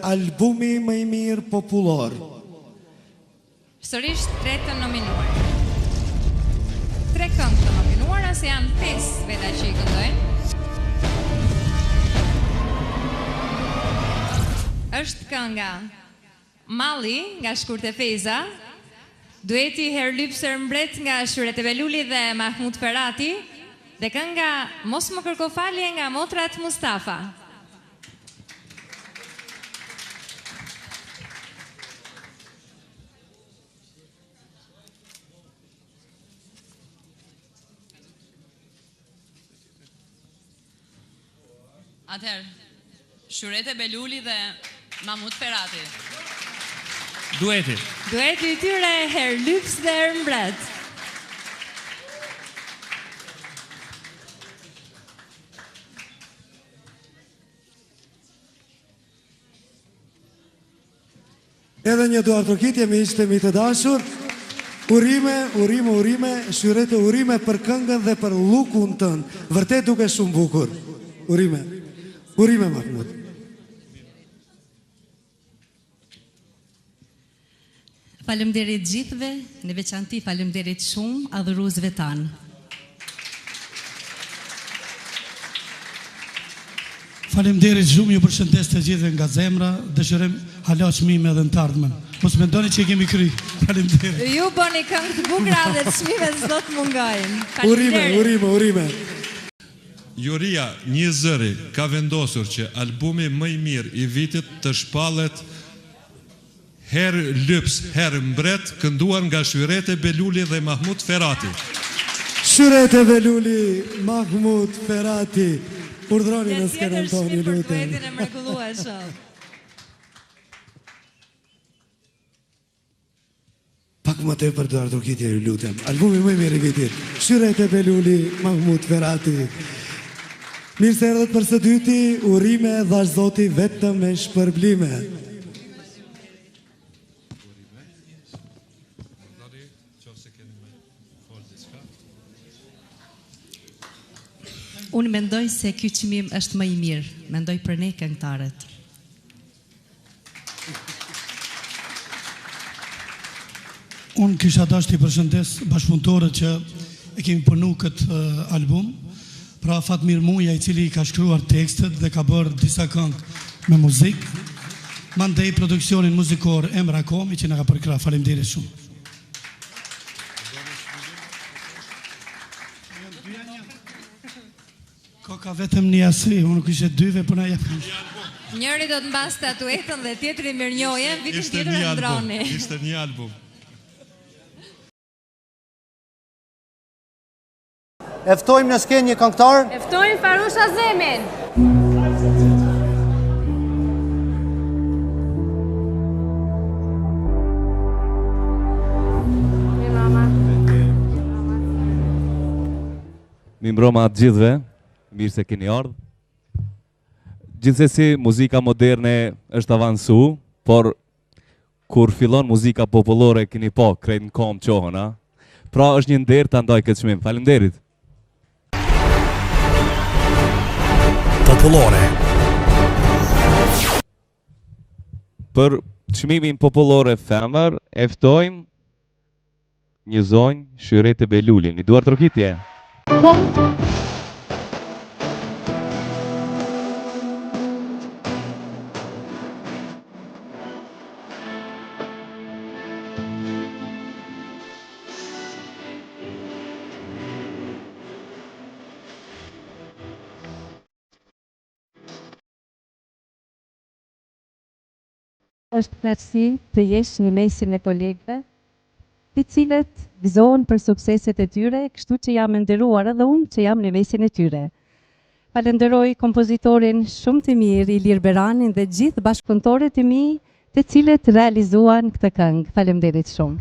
Albumi më i mirë popullor. Sërish 3 të nominuar. 3 këngë të nominuara, se janë 5 veta që i këndojnë. Është kënga Malli nga Shkurte Feza, dueti Her Lypser Mbret nga Shyret e Beluli dhe Mahmut Ferati, dhe kënga Mos më kërko falje nga Motrat Mustafa. Atëherë, Shyret e Beluli dhe Mahmut Ferati. Dueti i tyre Her Lypser Mbret. Edhe një duartërkitje me ishte mi të dashur. Urime, Shyrete, urime për këngën dhe për lukun tënë. Vërtet duke shumë bukur. Urime Mahmut. Faleminderit gjithëve, në veçanti faleminderit shumë adhuruesve tanë. Faleminderit shumë, ju përshëndes të gjithëve nga zemra, dëshirojmë hala çmime edhe në të ardhmen. Mos mendoni që kemi kry. Faleminderit. Ju bëni këngë të bukura dhe çmimet s'do të mungojnë. Urime. Juria Një Zëri ka vendosur që albumi më i mirë i vitit të shpallet Her Lyps, Her Mbret, kënduar nga Shyret e Beluli dhe Mahmut Ferati. Shyret e Beluli, Mahmut Ferati. Urdhroni në skenën toni, lutem. E mrekullueshëm. Pak më tepër duartërkitje, ju lutem. Albumi më i mirë i vitit. Shyret e Beluli, Mahmut Ferati. Mirë se erdhët për së dyti, urime dhash Zoti vetëm me shpërblime. Unë mendoj se ky çmim është më i mirë, mendoj për ne këngëtarët. Unë kisha dashur të përshëndes bashkëpunëtorët që e kemi punu këtë album, pra Fatmir Muja i cili ka shkruar tekstet dhe ka bërë disa këngë me muzikë, mandej produksionin muzikor Emra Komi që na ka përkrahur. Faleminderit shumë. Ka vetëm një asi, unë kishe dyve, për na jep. Njëri do të mbas statuetën dhe tjetri mirënjohjen, vitin tjetër e ndroni. Ishte një album. Eftojmë në skenë një këngëtar. Eftojmë Farush Azemin. Mi mbroma atë gjithve, mirë se keni ardhë. Gjithsesi, muzika moderne është avansu, por kur fillon muzika popullore keni po, krejt në kom qohën, a? Pra është një nder të ndaj këtë çmim. Faleminderit. Popullore. Për çmimin popullore femër, e ftojmë një zonjë Shyret e Beluli. Një duartërkitje. Është knatësi të jesh në mesin e kolegëve, të cilët gëzohen për sukseset e tyre, kështu që jam e nderuar edhe unë që jam në mesin e tyre. Falenderoj kompozitorin shumë të mirë, Ilir Beranin dhe gjithë bashkëpunëtorët e mi, të cilët realizuan këtë këngë. Faleminderit shumë.